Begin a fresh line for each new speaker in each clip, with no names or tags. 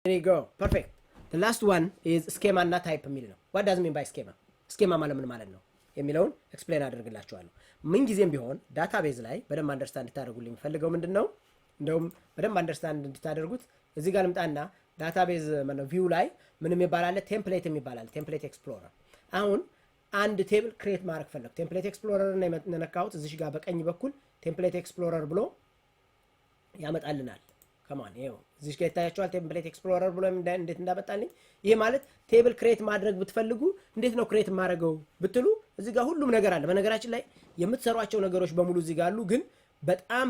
There you go. Perfect. The last one is schema እና type የሚል ነው. What does it mean by schema? schema ማለት ምን ማለት ነው የሚለውን ኤክስፕሌን አደርግላችኋለሁ። ምን ጊዜም ቢሆን ዳታቤዝ ላይ በደንብ አንደርስታንድ እንድታደርጉልኝ ፈልገው ምንድነው እንደውም በደንብ አንደርስታንድ እንድታደርጉት እዚህ ጋር ልምጣና ዳታቤዝ ማለት ቪው ላይ ምንም ይባላል ቴምፕሌት የሚባላል ቴምፕሌት ኤክስፕሎረር። አሁን አንድ ቴብል ክሬት ማድረግ ፈለኩ። ቴምፕሌት ኤክስፕሎረር እና የነካሁት እዚህ ጋር በቀኝ በኩል ቴምፕሌት ኤክስፕሎረር ብሎ ያመጣልናል። ከማን ይሄው እዚህ ጋር ይታያችኋል ቴምፕሌት ኤክስፕሎረር ብሎ እንዴት እንዳመጣልኝ። ይሄ ማለት ቴብል ክሬት ማድረግ ብትፈልጉ እንዴት ነው ክሬት ማድረገው ብትሉ እዚህ ጋር ሁሉም ነገር አለ። በነገራችን ላይ የምትሰሯቸው ነገሮች በሙሉ እዚህ ጋር አሉ፣ ግን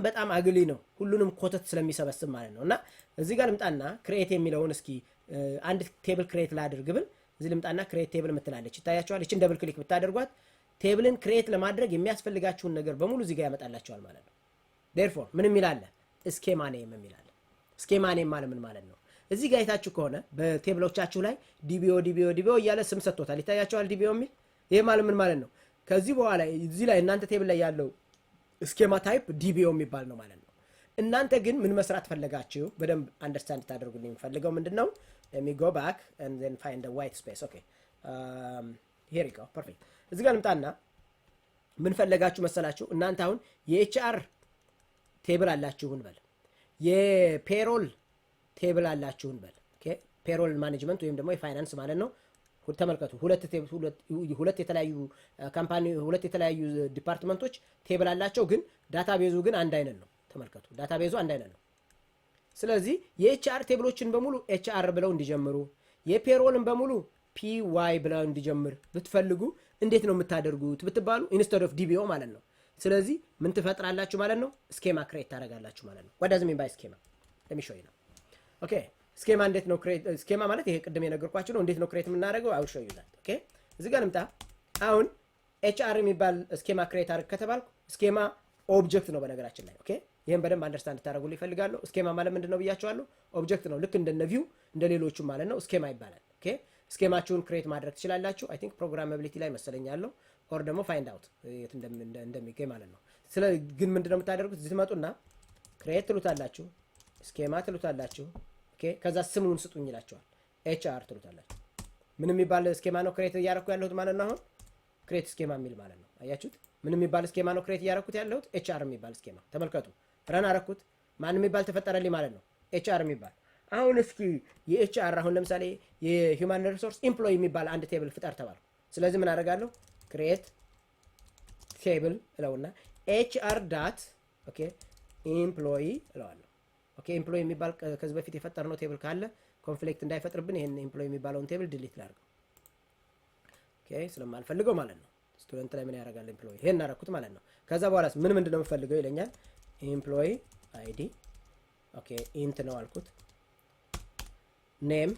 በጣም አግሊ ነው ሁሉንም ኮተት ስለሚሰበስብ ማለት ነውና እዚህ ጋር ልምጣና ክሬት የሚለውን እስኪ አንድ ቴብል ክሬት ላድርግ ብል እዚህ ልምጣና ክሬት ቴብል ምትላለች ይታያችኋል። እቺን ደብል ክሊክ ብታደርጓት ቴብልን ክሬት ለማድረግ የሚያስፈልጋችሁን ነገር በሙሉ እዚህ ጋር ያመጣላችኋል ማለት ነው። therefore ምንም ይላል ስኬማ ኔም የሚላል ስኬማ ኔም ማለት ምን ማለት ነው? እዚህ ጋር አይታችሁ ከሆነ በቴብሎቻችሁ ላይ ዲቢኦ እያለ ስም ሰጥቶታል ይታያችኋል። ዲቢኦ የሚል ይሄ ማለት ምን ማለት ነው? ከዚህ በኋላ እዚህ ላይ እናንተ ቴብል ላይ ያለው ስኬማ ታይፕ ዲቢኦ የሚባል ነው ማለት ነው። እናንተ ግን ምን መስራት ፈለጋችሁ በደንብ አንደርስታንድ ታደርጉልኝ ፈልገው ምንድነው let me go back and then find the white space. okay here we go. perfect. እዚህ ጋር ልምጣና ምን ፈለጋችሁ መሰላችሁ? እናንተ አሁን የኤችአር ቴብል አላችሁን በል የፔሮል ቴብል አላችሁን በል ኦኬ ፔሮል ማኔጅመንት ወይም ደግሞ የፋይናንስ ማለት ነው። ተመልከቱ ሁለት የተለያዩ ካምፓኒ ሁለት የተለያዩ ዲፓርትመንቶች ቴብል አላቸው፣ ግን ዳታቤዙ ግን አንድ አይነት ነው። ተመልከቱ ዳታቤዙ አንድ አይነት ነው። ስለዚህ የኤችአር ቴብሎችን በሙሉ ኤችአር ብለው እንዲጀምሩ የፔሮልን በሙሉ ፒዋይ ብለው እንዲጀምር ብትፈልጉ እንዴት ነው የምታደርጉት ብትባሉ ኢንስቴድ ኦፍ ዲቢኦ ማለት ነው። ስለዚህ ምን ትፈጥራላችሁ ማለት ነው? ስኬማ ክሬት ታደርጋላችሁ ማለት ነው። what does it mean by schema? let me show you now. okay ስኬማ እንዴት ነው ክሬት ስኬማ ማለት ይሄ ቅድም የነገርኳችሁ ነው። እንዴት ነው ክሬት የምናደርገው? I will show you that. okay እዚህ ጋር ልምጣ። አሁን ኤችአር የሚባል ስኬማ ክሬት አድርግ ከተባልኩ ስኬማ ኦብጀክት ነው በነገራችን ላይ። ኦኬ ይሄን በደንብ አንደርስታንድ ታደርጉልኝ ይፈልጋለሁ። ስኬማ ማለት ምንድነው ብያችኋለሁ? ኦብጀክት ነው። ልክ እንደ ቪው እንደ ሌሎቹ ማለት ነው ስኬማ ይባላል። ኦኬ ስኬማችሁን ክሬት ማድረግ ትችላላችሁ። አይ ቲንክ ፕሮግራማቢሊቲ ላይ መሰለኝ ያለው ኦር ደግሞ ፋይንድ አውት የት እንደሚገኝ ማለት ነው። ስለዚህ ግን ምንድነው የምታደርጉት? እዚህ ትመጡና ክሬት ትሉታላችሁ፣ ስኬማ ትሉታላችሁ። ኦኬ ከዛ ስሙን ስጡኝ ይላችኋል። ኤችአር ትሉታላችሁ። ምንም የሚባል ስኬማ ነው ክሬት እያደረኩ ያለሁት ማለት ነው። አሁን ክሬት ስኬማ የሚል ማለት ነው። አያችሁት? ምንም የሚባል ስኬማ ነው ክሬት እያደረኩት ያለሁት ኤችአር የሚባል ስኬማ። ተመልከቱ ረን አረኩት። ማን የሚባል ተፈጠረልኝ ማለት ነው? ኤችአር የሚባል። አሁን እስኪ የኤችአር አሁን ለምሳሌ የሂውማን ሪሶርስ ኤምፕሎይ የሚባል አንድ ቴብል ፍጠር ተባልኩ። ስለዚህ ምን አደርጋለሁ? ክሬት ቴብል እለውና ኤችአር ዳት ኦኬ ኤምፕሎይ እለዋለሁ። ኦኬ ኤምፕሎይ የሚባል ከዚህ በፊት የፈጠርነው ቴብል ካለ ኮንፍሊክት እንዳይፈጥርብን ይሄን ኤምፕሎይ የሚባለውን ቴብል ዲሊት ላድርገው። ኦኬ ስለማልፈልገው ማለት ነው። ስቱደንት ላይ ምን ያደርጋል? ኤምፕሎይ ይሄን አደረኩት ማለት ነው። ከዛ በኋላስ ምንድነው የምፈልገው ይለኛል። ኤምፕሎይ አይዲ ኦኬ ኢንት ነው አልኩት። ኔም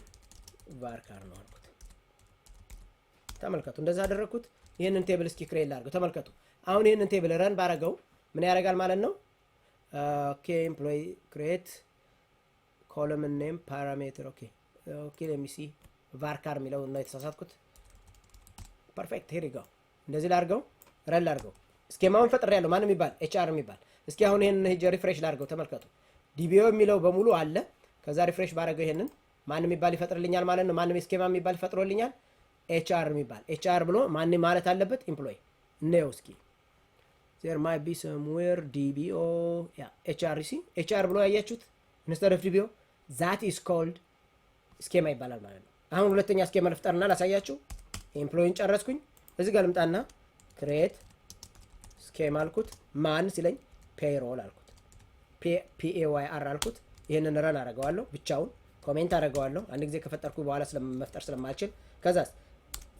ቫርካር ነው አልኩት። ተመልከቱ እንደዛ አደረኩት። ይሄንን ቴብል እስኪ ክሬት ላድርገው። ተመልከቱ አሁን ይሄንን ቴብል ረን ባረገው ምን ያደርጋል ማለት ነው? ኦኬ ኤምፕሎይ ክሬት ኮለምን ኔም ፓራሜትር ኦኬ ሌት ሲ ቫርካር የሚለው ነው የተሳሳትኩት። ፐርፌክት ሄር ይጋው እንደዚህ ላድርገው ረን ላድርገው። ስኬማውን ፈጥሬያለሁ። ማንም ይባል ኤችአር የሚባል እስኪ አሁን ይሄንን ሄጄ ሪፍሬሽ ላድርገው። ተመልከቱ ዲቢኦ የሚለው በሙሉ አለ። ከዛ ሪፍሬሽ ባረገው ይሄንን ማንም ይባል ይፈጥርልኛል ማለት ነው። ማንም ስኬማ የሚባል ይፈጥሮልኛል። ኤችአር የሚባል ኤችአር ብሎ ማንም ማለት አለበት ኤምፕሎይ ነው። እስኪ there might be somewhere dbo yeah hr ብሎ ያያችሁት instead of dbo that is called ስኬማ ይባላል ማለት ነው። አሁን ሁለተኛ ስኬማ ልፍጠርና ላሳያችሁ። ኤምፕሎይን ጨረስኩኝ። እዚህ ጋር ልምጣና ክሬት ስኬማ አልኩት። ማን ሲለኝ ፔሮል አልኩት። ፔአይአር አልኩት። ይሄንን ረን አደርገዋለሁ። ብቻውን ኮሜንት አደርገዋለሁ። አንድ ጊዜ ከፈጠርኩ በኋላ ስለመፍጠር ስለማልችል ከዛስ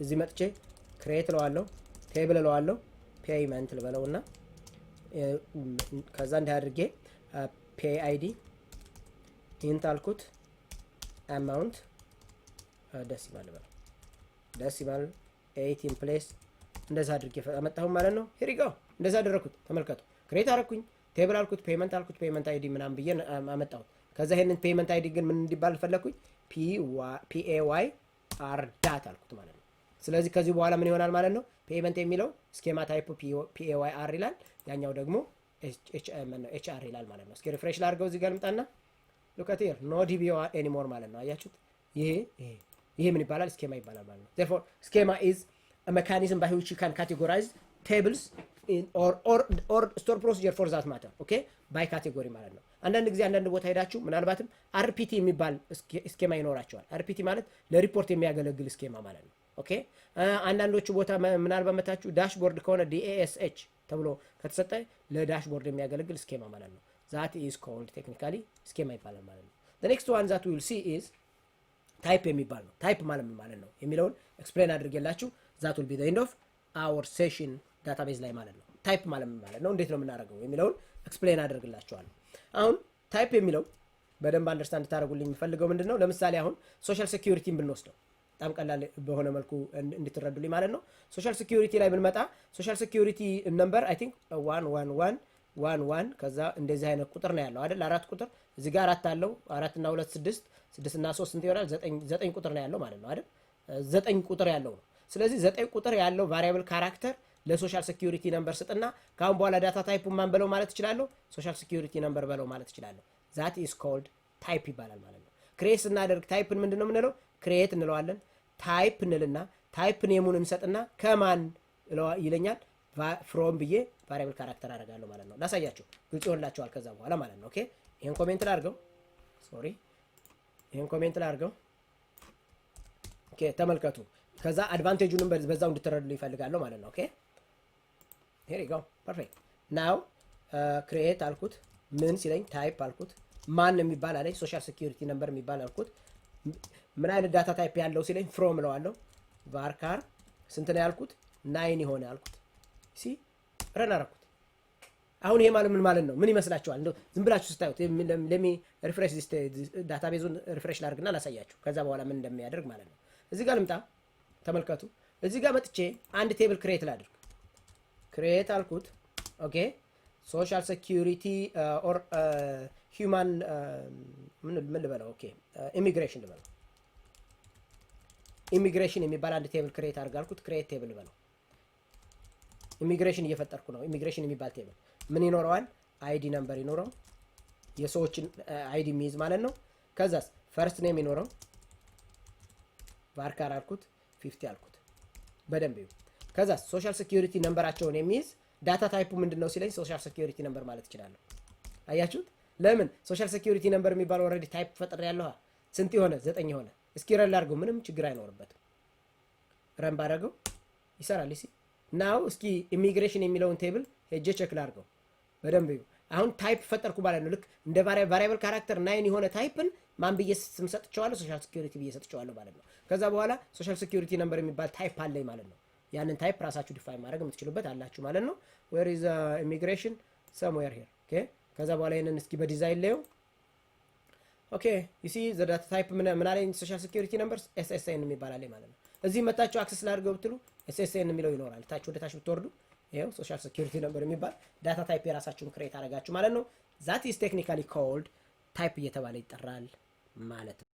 እዚህ መጥቼ ክሬት ለዋለሁ፣ ቴብል ለዋለሁ፣ ፔይመንት ልበለውና ከዛ እንዲህ አድርጌ ፔይ አይዲ ኢንት አልኩት። አማውንት ደሲማል በለው ደሲማል 18 ፕሌስ እንደዛ አድርጌ አመጣሁ ማለት ነው። ሂር ይጋው እንደዛ አደረኩት። ተመልከቱ ክሬት አደረኩኝ። ቴብል አልኩት፣ ፔይመንት አልኩት፣ ፔይመንት አይዲ ምናምን ብዬ አመጣሁት። ከዛ ይሄንን ፔይመንት አይዲ ግን ምን እንዲባል ፈለኩኝ? ፒኤዋይ አር ዳት አልኩት ማለት ነው። ስለዚህ ከዚህ በኋላ ምን ይሆናል ማለት ነው? ፔይመንት የሚለው ስኬማ ታይፕ ፒኤዋይ አር ይላል፣ ያኛው ደግሞ ኤችአር ይላል ማለት ነው። እስኪ ሪፍሬሽ ላድርገው። እዚህ ጋር ልምጣና look at here no db anymore ማለት ነው አያችሁት ይሄ ምን ይባላል ስኬማ ይባላል ማለት ነው therefore schema is a mechanism by which you can categorize tables in or store procedure for that matter okay by category ማለት ነው አንዳንድ ጊዜ አንዳንድ ቦታ ሄዳችሁ ምናልባትም rpt የሚባል ስኬማ ይኖራቸዋል rpt ማለት ለሪፖርት የሚያገለግል ስኬማ ማለት ነው ኦኬ አንዳንዶቹ ቦታ ምናልባት መታችሁ ዳሽቦርድ ከሆነ dash ተብሎ ከተሰጠ ለዳሽቦርድ የሚያገለግል ስኬማ ማለት ነው that is called technically schema ይባላል ማለት ነው the next one that we will see is type የሚባል ነው type ማለት ነው የሚለውን ኤክስፕሌን አድርጌላችሁ that will be the end of our session database ላይ ማለት ነው type ማለት ነው እንዴት ነው የምናደርገው የሚለውን ኤክስፕሌን አድርግላችኋለሁ አሁን type የሚለው በደንብ አንደርስታንድ ታደርጉልኝ የሚፈልገው ምንድነው ለምሳሌ አሁን ሶሻል ሴኩሪቲን ብንወስደው በጣም ቀላል በሆነ መልኩ እንድትረዱልኝ ማለት ነው ሶሻል ሴኩሪቲ ላይ ብንመጣ ሶሻል ሴኩሪቲ ነምበር አይ ቲንክ 111 ከዛ እንደዚህ አይነት ቁጥር ነው ያለው አይደል አራት ቁጥር እዚህ ጋር አራት አለው 4 እና 2 6 እና 3 ስንት ይሆናል 9 ቁጥር ነው ያለው ማለት ነው አይደል 9 ቁጥር ያለው ነው ስለዚህ 9 ቁጥር ያለው ቫሪያብል ካራክተር ለሶሻል ሴኩሪቲ ነምበር ስጥና ካሁን በኋላ ዳታ ታይፑ ማን በለው ማለት ይችላልው ሶሻል ሴኩሪቲ ነምበር በለው ማለት ይችላልው that is called type ይባላል ማለት ነው ክሬት ስናደርግ ታይፕን ምንድነው የምንለው ክሬት እንለዋለን ታይፕ እንልና ታይፕ ኔሙን እንሰጥና ከማን ይለኛል ፍሮም ብዬ ቫሪያብል ካራክተር አደርጋለሁ ማለት ነው ላሳያችሁ ግልጽ ይሆንላችኋል ከዛ በኋላ ማለት ነው ኦኬ ይሄን ኮሜንት ላድርገው ሶሪ ይሄን ኮሜንት ላድርገው ኦኬ ተመልከቱ ከዛ አድቫንቴጁንም በዛው እንድትረዱ ይፈልጋለሁ ማለት ነው ኦኬ here you go perfect now create አልኩት ምን ሲለኝ ታይፕ አልኩት ማን የሚባል አለኝ ሶሻል ሴኩሪቲ ነምበር የሚባል አልኩት ምን አይነት ዳታ ታይፕ ያለው ሲለኝ ፍሮም እለዋለሁ varchar ስንት ነው ያልኩት 9 ይሆነ አልኩት ሲ ረን አደረኩት አሁን ይሄ ማለት ምን ማለት ነው ምን ይመስላችኋል እንደው ዝም ብላችሁ ስታዩት ለሚ ሪፍሬሽ ዲስ ዳታቤዙን ሪፍሬሽ ላድርግና ላሳያችሁ ከዛ በኋላ ምን እንደሚያደርግ ማለት ነው እዚህ ጋር ልምጣ ተመልከቱ እዚህ ጋር መጥቼ አንድ ቴብል ክሬት ላድርግ ክሬት አልኩት ኦኬ ሶሻል ሴኩሪቲ ኦር ሂውማን ምን ልበለው ኦኬ ኢሚግሬሽን ልበለው ኢሚግሬሽን የሚባል አንድ ቴብል ክሬት አድርጋልኩት ክሬት ቴብል ልበለው ኢሚግሬሽን እየፈጠርኩ ነው ኢሚግሬሽን የሚባል ቴብል ምን ይኖረዋል አይዲ ነምበር ይኖረው የሰዎችን አይዲ ሚይዝ ማለት ነው ከዛስ ፈርስት ኔም ይኖረው varchar አልኩት 50 አልኩት በደንብ ይው ከዛስ ሶሻል ሴኩሪቲ ነምበራቸውን የሚይዝ ዳታ ታይፑ ምንድነው ሲለኝ ሶሻል ሴኩሪቲ ነምበር ማለት ይችላል አያችሁት ለምን ሶሻል ሴኩሪቲ ነምበር የሚባል ኦሬዲ ታይፕ ፈጥር ያለው ስንት ይሆነ 9 ይሆነ እስኪ ረን ላድርገው ምንም ችግር አይኖርበትም ረን ባደረገው ይሰራል እሺ ናው እስኪ ኢሚግሬሽን የሚለውን ቴብል ሄጄ ቼክ ላድርገው በደንብ ይው አሁን ታይፕ ፈጠርኩ ማለት ነው ልክ እንደ ቫሪያብል ካራክተር 9 የሆነ ታይፕን ማን ብዬ ስም ሰጥቻለሁ ሶሻል ሴኩሪቲ ብዬ ሰጥቻለሁ ማለት ነው ከዛ በኋላ ሶሻል ሴኩሪቲ ነምበር የሚባል ታይፕ አለኝ ማለት ነው ያንን ታይፕ ራሳችሁ ዲፋይን ማድረግ የምትችሉበት አላችሁ ማለት ነው where is immigration somewhere here okay ከዛ በኋላ ይሄንን እስኪ በዲዛይን ላየው okay you see the data type ምን አለኝ ሶሻል ሴኩሪቲ ነምበርስ SSN የሚባል አለኝ ማለት ነው እዚህ መጣችሁ አክሰስ ላድርገው ብትሉ SSN የሚለው ይኖራል ታች ወደ ታች ብትወርዱ ይሄው ሶሻል ሴኩሪቲ ነምበር የሚባል ዳታ ታይፕ የራሳችሁን ክሬት አደረጋችሁ ማለት ነው that is technically called type እየተባለ ይጠራል ማለት ነው